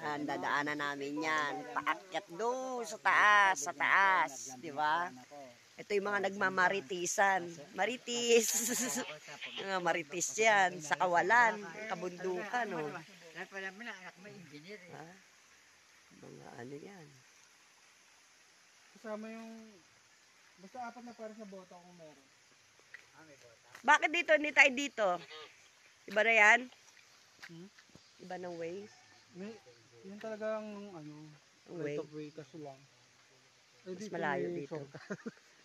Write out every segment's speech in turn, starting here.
Yan, dadaanan namin yan. Paakyat doon sa taas, di ba? Ito yung mga nagmamaritisan. Maritis. Mga maritis yan. Sa kawalan, kabundukan, oh. Ha? Mga ano yan. Kasama yung, basta 4 na para sa bota kung meron. Bakit dito? Hindi tayo dito. Iba na yan? Iba ng way? Yun talagang, ano, Way. right of way, kaso lang. Mas malayo dito.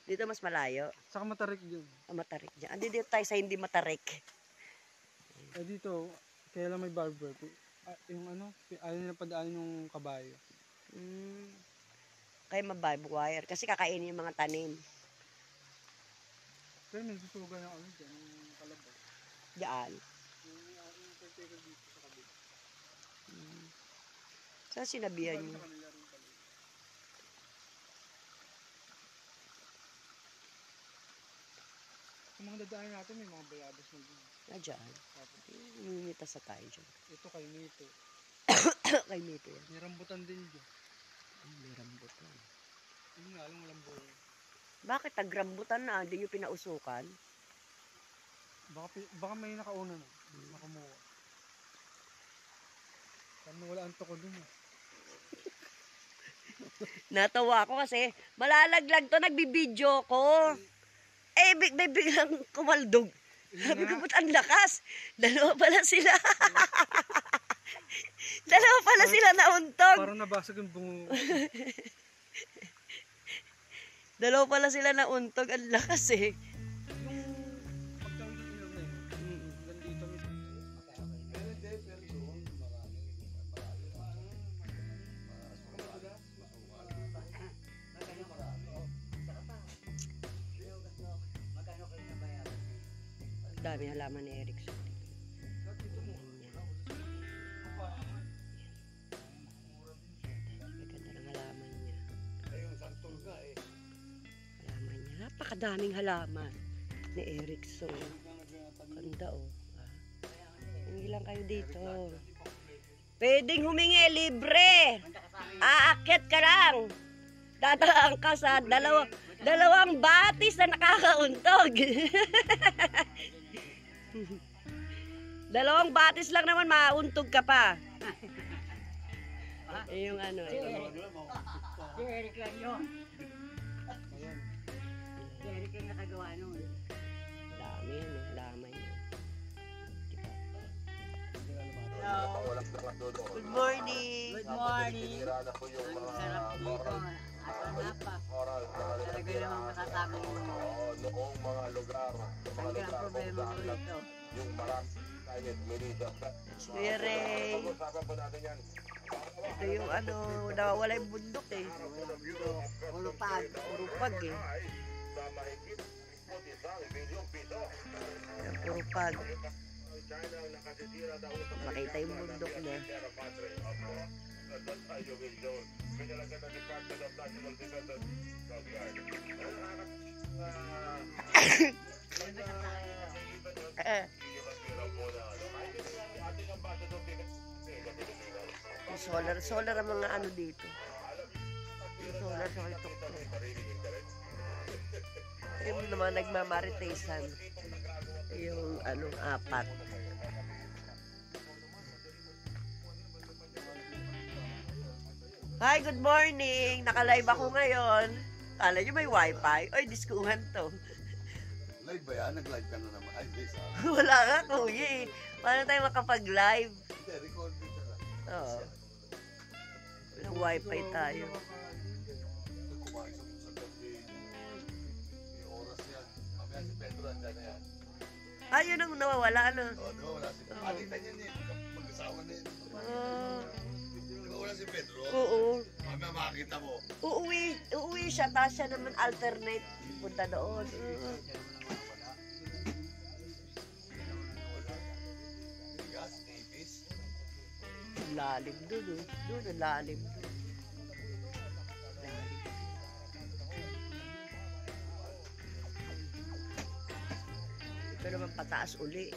Dito mas malayo. Saka matarik yun. Matarik dyan. Andi dito tayo sa hindi matarik. Dito, kaya lang may barber. Yung ano, ayaw nila padaan yung kabayo. Kaya mabarbed wire. Kasi kakainin yung mga tanim. Pero may susugan yung ano dyan, yung kalabas. Diyan. Yung caretaker dito sa kabila. Saan sinabihan niyo? Yung mga dadaan natin, may mga bayabas na dyan. Diyan. Umimita sa tayo dyan. Ito kay Mito. Kay Mito yan. May rambutan din dyan. May rambutan. Yun nga lang, walang buhay. Bakit tagrambutan na? Hindi nyo pinausukan? Baka may nakauna na. Nakamuha. Paano wala ang toko dun eh. Natawa ako kasi malalaglag to, nagbibideo ko. Eh, biglang kumaldog. Sabi ko, ba't ang lakas? Dalawa pala sila. Dalawa pala sila nauntog. Parang nabasag yung bungo. Dalawa pala sila nauntog. Ang lakas eh. Yung pagtawid ng ilaw na yun. Nandito mismo. Dami halaman ni Erickson. Maganda ng halaman niya. Halaman niya. Napakadaming halaman ni Erickson. Ganda oh. Hindi lang kayo dito. Pwedeng humingi libre. Aakyat ka lang. Dadaan ka sa dalawang batis na nakakauntog. Dalawang batis lang naman, mauntog ka pa. Yung ano eh. Si Eric lang yun. Si Eric yung nakagawa nun. Dami yun, halaman niya. Diba? Good morning. Good morning. Ang sarap dito. At ang napak. Talaga namang masasabi mo. Noong mga lugar, Ang ang problema mo dito. yung marami kahit milita. Kuya Ray. Pag-usapan po natin yan. Ito yung ano, nawawala yung bundok eh. Ulupag. Purupag eh. Sa mahigit 41 bilyong piso. Yan, purupag. China ang nakasisira daw sa Makita yung bundok na. Sierra Madre. That's how you will do. Pinalagan ng Department of National Defense Coast Guard. Solar ang mga ano dito. Solar sa ito. Yung naman nagmamaritisan. Yung anong 4. Hi, good morning. Naka-live ako ngayon. Kala nyo may wifi? Oy, diskuhan to. Live ba yan? Nag-live ka na naman. Ay, this Wala nga, kuya eh. Paano tayo makapag-live? Hindi, record dito lang. Oo. Walang wifi tayo. Kumain sa gabi. May oras yan. Mamaya si Pedro andyan na yan. Ah, yun ang nawawala, ano? Oo, di ba wala si Pedro? Palitan yan eh. Mag-asawa na yun. Di ba wala si Pedro? Oo. Mamaya makakita mo. Uuwi siya, tapos siya naman alternate. Punta doon. Bigas, tipis. Lalim doon, oh. Doon, ang lalim doon. Ito naman pataas uli.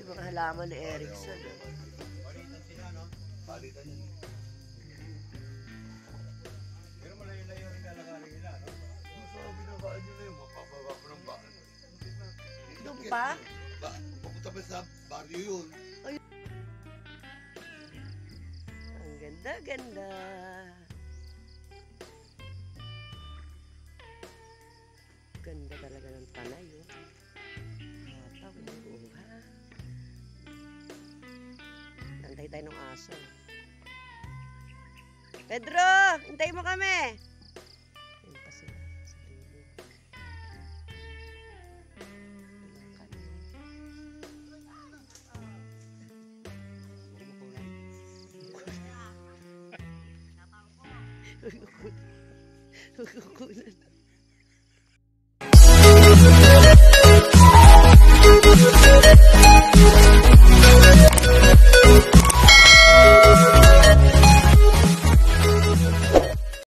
Yung mga halaman ni Erickson. palitan yun. Pero malayo-layo rin lalakarin nila, no? Yung sa binabaan nyo na yun, mapapaba ko ng baan. Doon pa? Papunta pa sa baryo yun. Ang ganda-ganda. Ganda talaga ng panay, oh. Matabuha. Nantay tayo ng aso. Pedro! Hintay mo kami! Ayun pa sila. Sa dulo. Huwag kukunan.